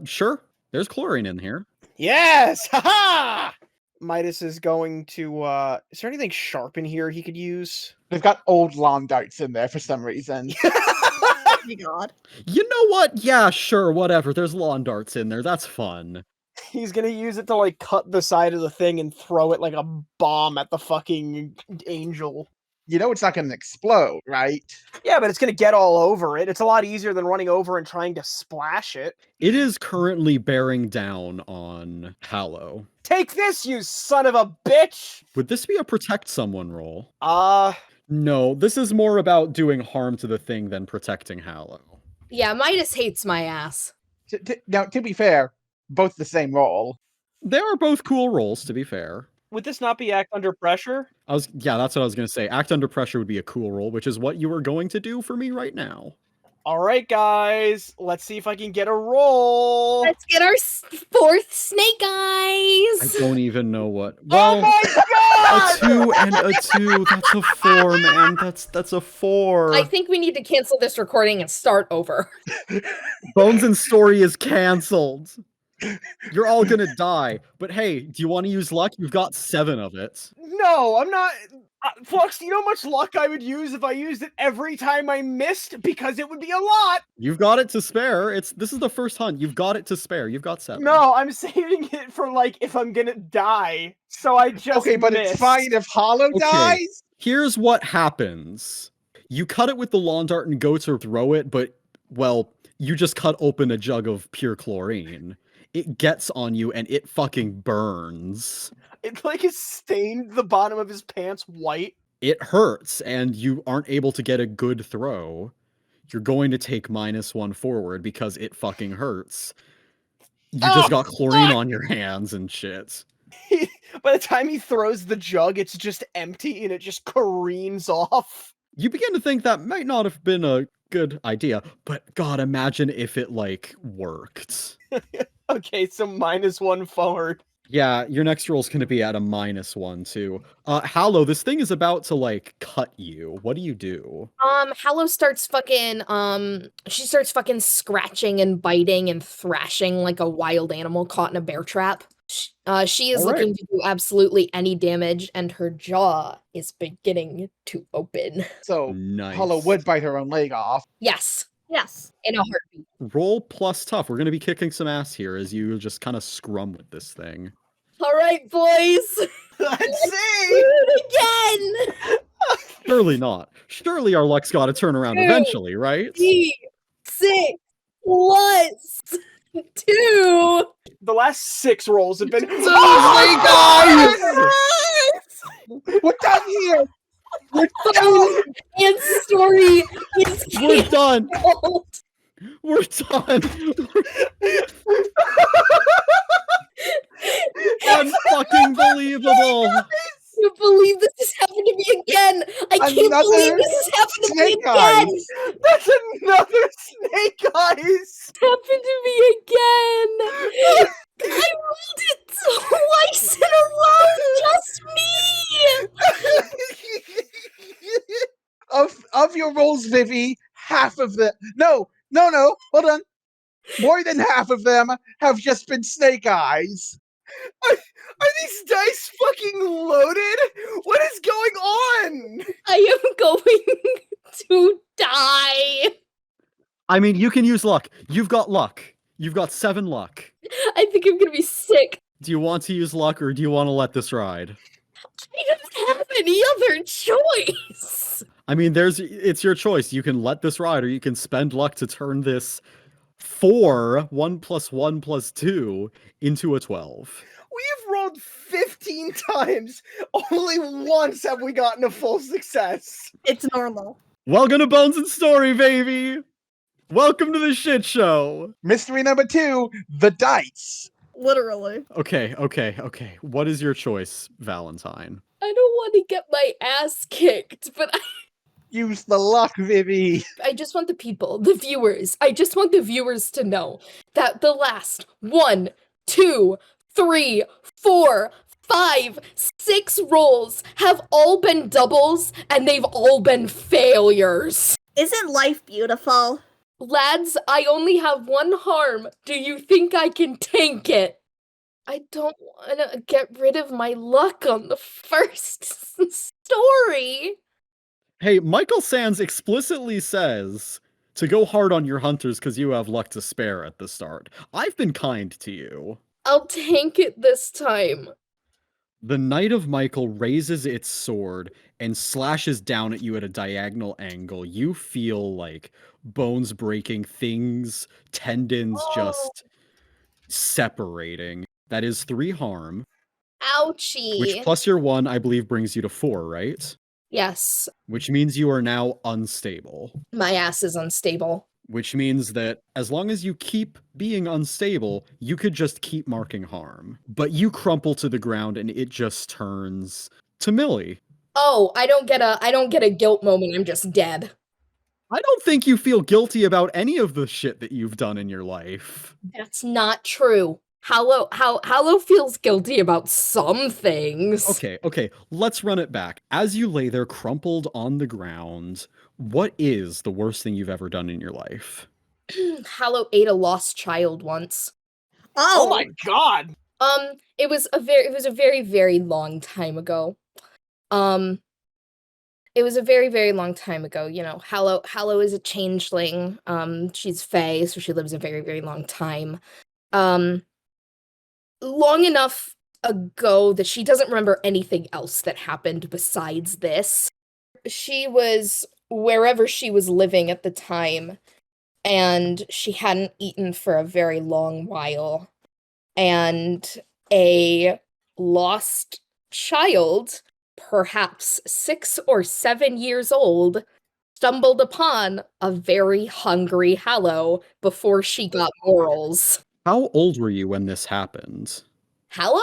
Sure. There's chlorine in here. Yes! Haha! Midas is going to, is there anything sharp in here he could use? They've got old lawn darts in there for some reason. Oh my god. You know what? Yeah, sure, whatever. There's lawn darts in there. That's fun. He's gonna use it to, cut the side of the thing and throw it like a bomb at the fucking angel. You know it's not going to explode, right? Yeah, but it's gonna get all over it. It's a lot easier than running over and trying to splash it. It is currently bearing down on Hallow. Take this, you son of a bitch! Would this be a protect someone roll? No, this is more about doing harm to the thing than protecting Hallow. Yeah, Midas hates my ass. Now, to be fair, both the same roll. They are both cool rolls, to be fair. would this not be act under pressure? Yeah, that's what I was gonna say. Act under pressure would be a cool roll, which is what you are going to do for me right now. Alright, guys, let's see if I can get a roll. Let's get our fourth snake I eyes. don't even know what. Oh Well, my god! a 2 and a 2. That's a 4, man. That's a 4. I think we need to cancel this recording and start over. Bones and Story is canceled. You're all gonna die. But hey, do you want to use luck? You've got 7 of it. No, I'm not. Flux, do you know how much luck I would use if I used it every time I missed? Because it would be a lot. You've got it to spare. This is the first hunt. You've got it to spare. You've got 7. No, I'm saving it for if I'm gonna die. So I just Okay, but missed. it's fine if Hollow Okay. dies? Here's what happens. You cut it with the lawn dart and go to throw it, but, well, you just cut open a jug of pure chlorine. it gets on you and it fucking burns. It like has stained the bottom of his pants white. It hurts and you aren't able to get a good throw. You're going to take -1 forward because it fucking hurts. You just got chlorine on your hands and shit. By the time he throws the jug, it's just empty and it just careens off. You begin to think that might not have been a good idea, but God, imagine if it, like, worked. Okay, so -1 forward. Yeah, your next roll's gonna be at a -1, too. Hallow, this thing is about to, like, cut you. What do you do? Hallow starts fucking, she starts fucking scratching and biting and thrashing like a wild animal caught in a bear trap. She is looking to do absolutely any damage, and her jaw is beginning to open. So Nice. Hallow would bite her own leg off. Yes, Yes. in a heartbeat. Roll plus tough. We're gonna be kicking some ass here as you just kind of scrum with this thing. All right, boys. Let's see! Do it again. Surely not. Surely our luck's gotta turn around Dude. eventually, right? 6 plus 2. The last 6 rolls have been. We're done here! We're done! And story is We're done! canceled. We're done! Unfucking believable! I can't believe this has happened to me again. I can't Another believe this has happened to me snake again. eyes. That's another snake eyes! Happened to me again. I rolled it twice in a row. Just me. Of your rolls, Vivi, half of them. No, hold on. More than half of them have just been snake eyes. Are these dice fucking loaded? What is going on? I am going to die. I mean, you can use luck. You've got luck. You've got 7 luck. I think I'm gonna be sick. Do you want to use luck or do you want to let this ride? I don't have any other choice. I mean, it's your choice. You can let this ride or you can spend luck to turn this 1 + 1 + 2 into a 12. We've rolled 15 times. Only once have we gotten a full success. It's normal. Welcome to Bones and Story, baby! Welcome to the shit show! Mystery number 2, the dice. Literally. Okay. What is your choice, Valentine? I don't want to get my ass kicked, but Use the luck, Vivi. I just want the people, the viewers. I just want the viewers to know that the last 1, 2, 3, 4, 5, 6 rolls have all been doubles and they've all been failures. Isn't life beautiful? Lads, I only have 1 harm. Do you think I can tank it? I don't want to get rid of my luck on the first story. Hey, Michael Sands explicitly says to go hard on your hunters because you have luck to spare at the start. I've been kind to you. I'll tank it this time. The Knight of Michael raises its sword and slashes down at you at a diagonal angle. You feel like bones breaking, tendons just separating. That is 3 harm. Ouchie. Which plus your 1, I believe, brings you to 4, right? Yes, Which means you are now unstable. my ass is unstable. Which means that as long as you keep being unstable, you could just keep marking harm. But you crumple to the ground and it just turns to Millie. Oh, I don't get a guilt moment. I'm just dead. I don't think you feel guilty about any of the shit that you've done in your life. That's not true. Hallow feels guilty about some things. Okay, let's run it back. As you lay there crumpled on the ground, what is the worst thing you've ever done in your life? Hallow ate a lost child once. Oh my god! It was a very, very long time ago. It was a very, very long time ago. You know, Hallow is a changeling. She's fae, so she lives a very, very long time. Long enough ago that she doesn't remember anything else that happened besides this. She was wherever she was living at the time, and she hadn't eaten for a very long while. and a lost child, perhaps 6 or 7 years old, stumbled upon a very hungry Hallow before she got morals. How old were you when this happened? Hallow?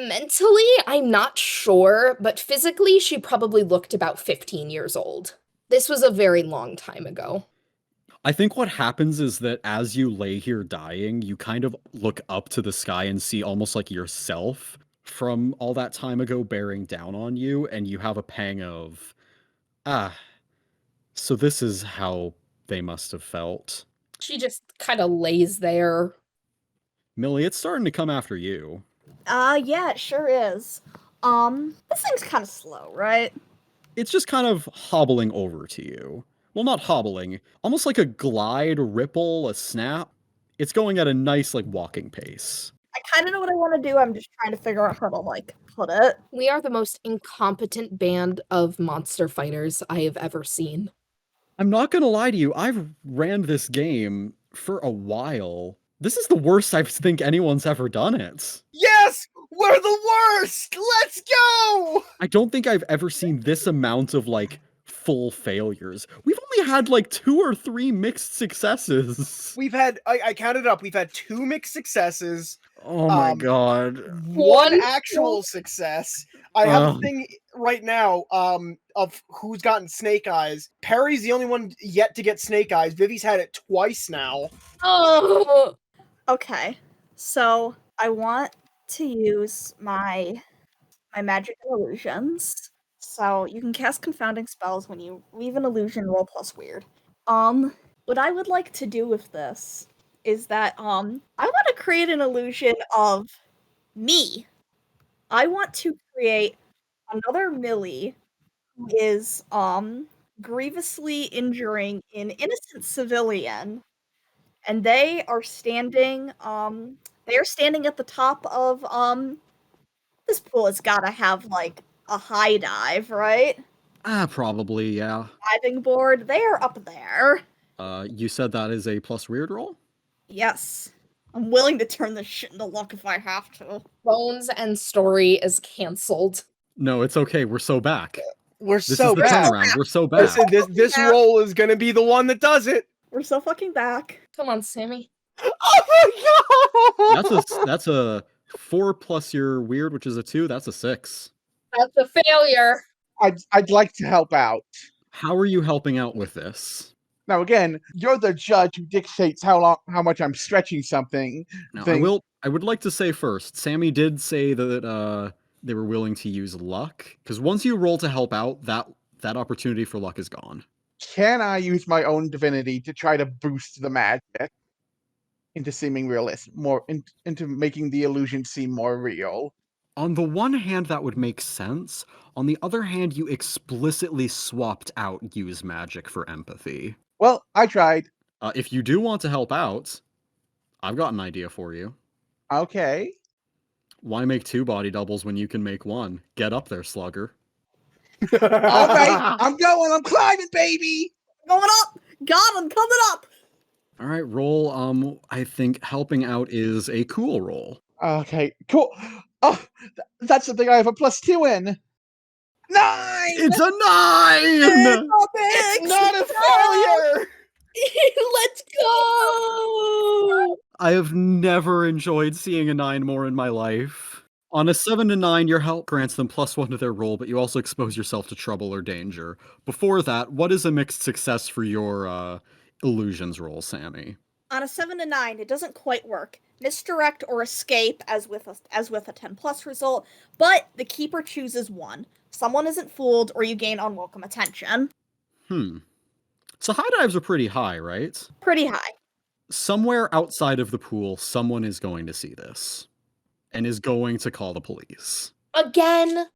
Mentally, I'm not sure, but physically, she probably looked about 15 years old. This was a very long time ago. I think what happens is that as you lay here dying, you kind of look up to the sky and see almost like yourself from all that time ago bearing down on you, and you have a pang of, so this is how they must have felt. She just kind of lays there. Millie, it's starting to come after you. Yeah, it sure is. This thing's kind of slow, right? It's just kind of hobbling over to you. Well, not hobbling, almost like a glide, ripple, a snap. It's going at a nice, like, walking pace. I kind of know what I want to do. I'm just trying to figure out how to, like, put it. We are the most incompetent band of monster fighters I have ever seen. I'm not gonna lie to you, I've ran this game for a while. This is the worst I think anyone's ever done it. Yes! We're the worst! Let's go! I don't think I've ever seen this amount of, like, full failures. We've only had, like, 2 or 3 mixed successes. We've had, I counted up, we've had 2 mixed successes, Oh my god. one One actual success. I have a thing right now of who's gotten snake eyes. Perry's the only one yet to get snake eyes. Vivi's had it twice now. Oh! Okay, so I want to use my magic and illusions. So you can cast confounding spells when you weave an illusion, roll plus weird. What I would like to do with this is that I want to create an illusion of me. I want to create another Millie who is grievously injuring an innocent civilian, and they are standing at the top of this pool has got to have like a high dive, right? Probably, yeah. Diving board, they are up there. You said that is a plus weird roll? Yes. I'm willing to turn this shit into luck if I have to. Bones and story is cancelled. No, it's okay, we're so back. We're This so is the bad. turnaround, we're so back. Listen, this Yeah. roll is gonna be the one that does it. We're so fucking back. Come on, Sammi. Oh my god! That's a 4 plus your weird, which is a 2, that's a 6. That's a failure. I'd like to help out. How are you helping out with this? Now again, you're the judge who dictates how much I'm stretching something. Now, thing. I would like to say first, Sammi did say that they were willing to use luck, because once you roll to help out, that opportunity for luck is gone. Can I use my own divinity to try to boost the magic into seeming realistic, into making the illusion seem more real? On the one hand, that would make sense. On the other hand, you explicitly swapped out use magic for empathy. Well, I tried. If you do want to help out, I've got an idea for you. Okay. Why make 2 body doubles when you can make 1? Get up there, slugger. All right, I'm going. I'm climbing, baby. Going up! God, I'm coming up! All right, roll. I think helping out is a cool roll. Okay, cool. Oh, that's something I have a +2 in. 9! It's a 9! It's not a failure! Let's go! I have never enjoyed seeing a 9 more in my life. On a 7 to 9, your help grants them +1 to their roll, but you also expose yourself to trouble or danger. Before that, what is a mixed success for your illusions roll, Sammi? On a 7 to 9, it doesn't quite work. Misdirect or escape, as with a 10 plus result, but the keeper chooses one. Someone isn't fooled, or you gain unwelcome attention. So high dives are pretty high, right? Pretty high. Somewhere outside of the pool, someone is going to see this. And is going to call the police. Again?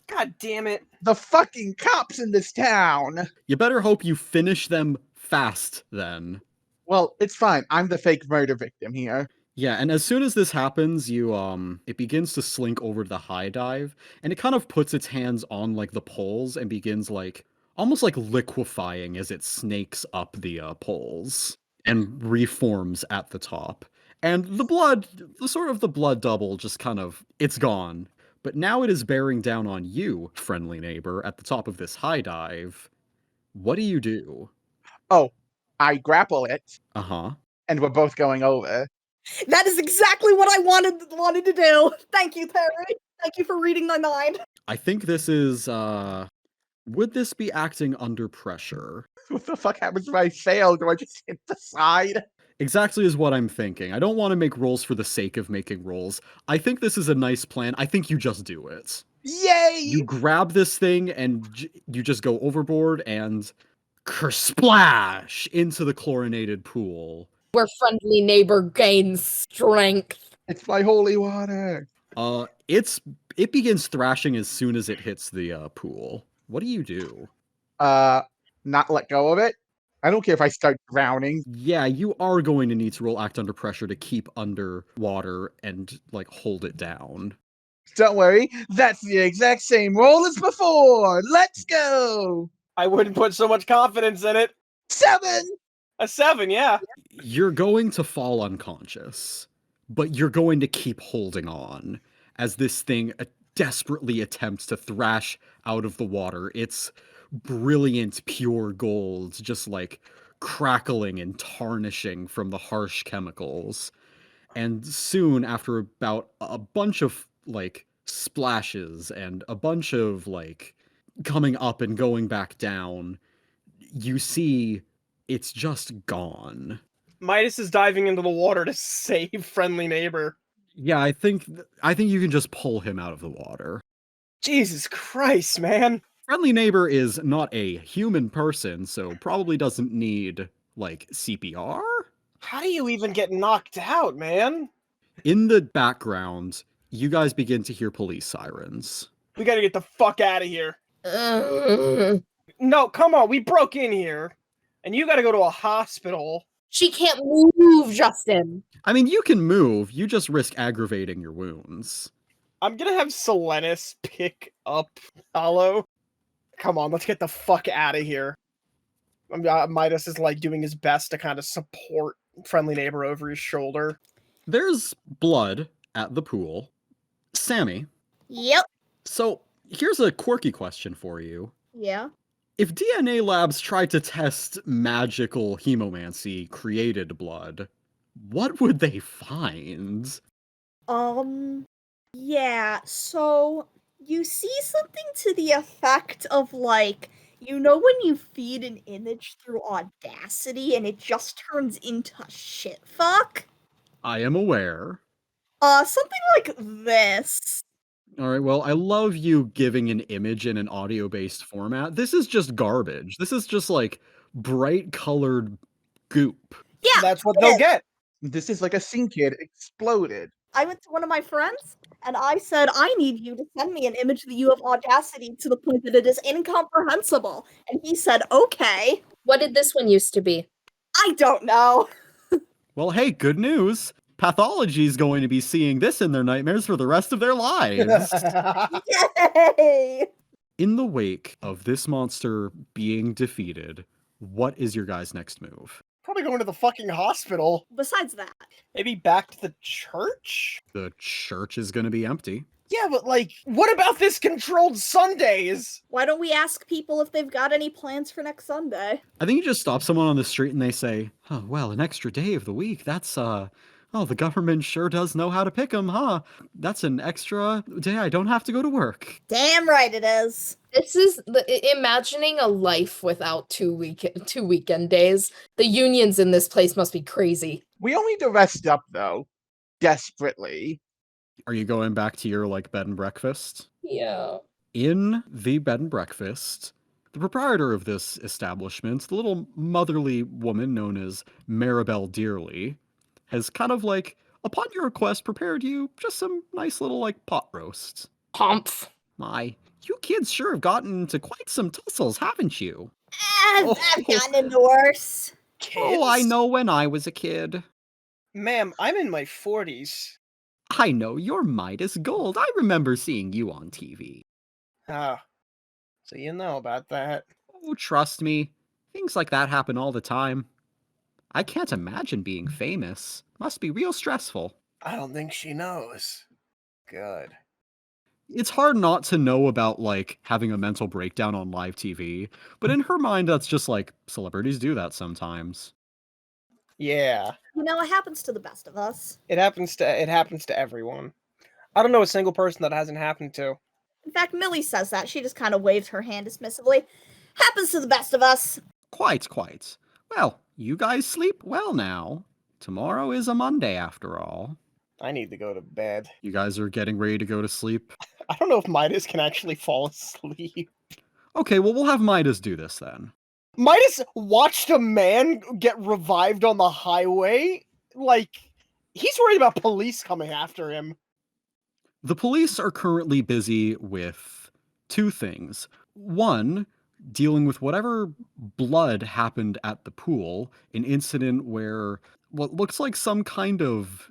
God damn it. The fucking cops in this town. You better hope you finish them fast, then. Well, it's fine. I'm the fake murder victim here. Yeah, and as soon as this happens, it begins to slink over to the high dive, and it kind of puts its hands on, like, the poles and begins, like, almost like liquefying as it snakes up the poles and reforms at the top. And the blood, the blood double just kind of, it's gone. But now it is bearing down on you, friendly neighbor, at the top of this high dive. What do you do? Oh, I grapple it, Uh-huh. and we're both going over. That is exactly what I wanted to do. Thank you, Terry. Thank you for reading my mind. I think this is, would this be acting under pressure? What the fuck happens if I fail? Do I just hit the side? Exactly is what I'm thinking. I don't want to make rolls for the sake of making rolls. I think this is a nice plan. I think you just do it. Yay! You grab this thing and you just go overboard and kersplash into the chlorinated pool. Where friendly neighbor gains strength. It's my holy water. It begins thrashing as soon as it hits the pool. What do you do? Not let go of it? I don't care if I start drowning. Yeah, you are going to need to roll act under pressure to keep underwater and, like, hold it down. Don't worry, that's the exact same roll as before. Let's go. I wouldn't put so much confidence in it. 7! A 7, yeah. You're going to fall unconscious, but you're going to keep holding on as this thing desperately attempts to thrash out of the water. It's brilliant, pure gold, just like crackling and tarnishing from the harsh chemicals. And soon, after about a bunch of like splashes and a bunch of like coming up and going back down, you see it's just gone. Midas is diving into the water to save friendly neighbor. Yeah, I think you can just pull him out of the water. Jesus Christ, man. Friendly neighbor is not a human person, so probably doesn't need, like, CPR? How do you even get knocked out, man? In the background, you guys begin to hear police sirens. We gotta get the fuck out of here. Ugh. No, come on, we broke in here. And you gotta go to a hospital. She can't move, Justin. I mean, you can move, you just risk aggravating your wounds. I'm gonna have Selenus pick up Hallow. Come on, let's get the fuck out of here. Midas is like doing his best to kind of support friendly neighbor over his shoulder. There's blood at the pool. Sammi. Yep. So, here's a quirky question for you. Yeah. If DNA labs tried to test magical hemomancy created blood, what would they find? Yeah, so you see something to the effect of like, you know when you feed an image through Audacity and it just turns into shitfuck? I am aware. Something like this. Alright, well, I love you giving an image in an audio-based format. This is just garbage. This is just, like, bright-colored goop. Yeah, That's what it they'll is. get. This is like a scene kid exploded. I went to one of my friends and I said, I need you to send me an image that you have Audacity to the point that it is incomprehensible. And he said, okay. What did this one used to be? I don't know. Well, hey, good news. Pathology's going to be seeing this in their nightmares for the rest of their lives. Yay! In the wake of this monster being defeated, what is your guys' next move? Probably going to the fucking hospital. Besides that, Maybe back to the church? The church is going to be empty. Yeah, but like, what about this controlled Sundays? why don't we ask people if they've got any plans for next Sunday? I think you just stop someone on the street and they say, oh, well, an extra day of the week, that's, oh, the government sure does know how to pick 'em, huh? That's an extra day I don't have to go to work. Damn right it is. This is imagining a life without two weekend days. The unions in this place must be crazy. We all need to rest up, though. Desperately. Are you going back to your, like, bed and breakfast? Yeah. In the bed and breakfast, the proprietor of this establishment, the little motherly woman known as Maribel Dearly, has kind of like, upon your request, prepared you just some nice little like pot roast. Humph. My, you kids sure have gotten into quite some tussles, haven't you? I've gotten into worse. Kids? Oh, I know when I was a kid. Ma'am, I'm in my 40s. I know, you're Midas Gold. I remember seeing you on TV. Ah, so you know about that. Oh, trust me. Things like that happen all the time. I can't imagine being famous. Must be real stressful. I don't think she knows. Good. It's hard not to know about, like, having a mental breakdown on live TV, but in her mind, that's just like, celebrities do that sometimes. Yeah. You know, it happens to the best of us. It happens to everyone. I don't know a single person that hasn't happened to. In fact, Millie says that. She just kind of waves her hand dismissively. Happens to the best of us. Quite. Well, you guys sleep well now. Tomorrow is a Monday, after all. I need to go to bed. You guys are getting ready to go to sleep? I don't know if Midas can actually fall asleep. Okay, well, we'll have Midas do this then. Midas watched a man get revived on the highway. Like, he's worried about police coming after him. The police are currently busy with two things. One, dealing with whatever blood happened at the pool, an incident where what looks like some kind of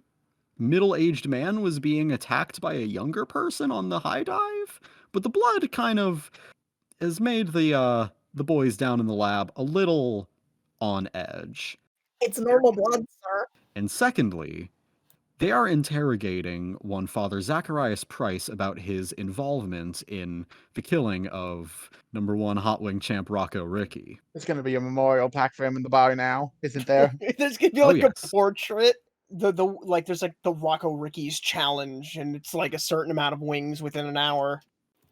middle-aged man was being attacked by a younger person on the high dive, but the blood kind of has made the boys down in the lab a little on edge. It's normal blood, sir. And secondly, they are interrogating one Father Zacharias Pryce about his involvement in the killing of number one Hot Wing champ Rocco Ricky. There's going to be a memorial plaque for him in the bar now, isn't there? There's gonna be Oh, like a yes. portrait. There's like the Rocco Ricky's challenge, and it's like a certain amount of wings within an hour.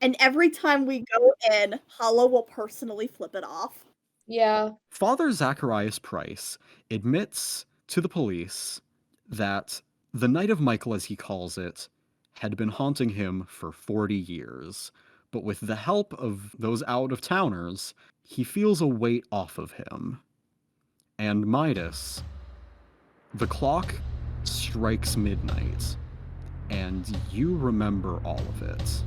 And every time we go in, Hallow will personally flip it off. Yeah. Father Zacharias Pryce admits to the police that the Night of Michael, as he calls it, had been haunting him for 40 years. But with the help of those out-of-towners, he feels a weight off of him. And Midas, the clock strikes midnight, and you remember all of it.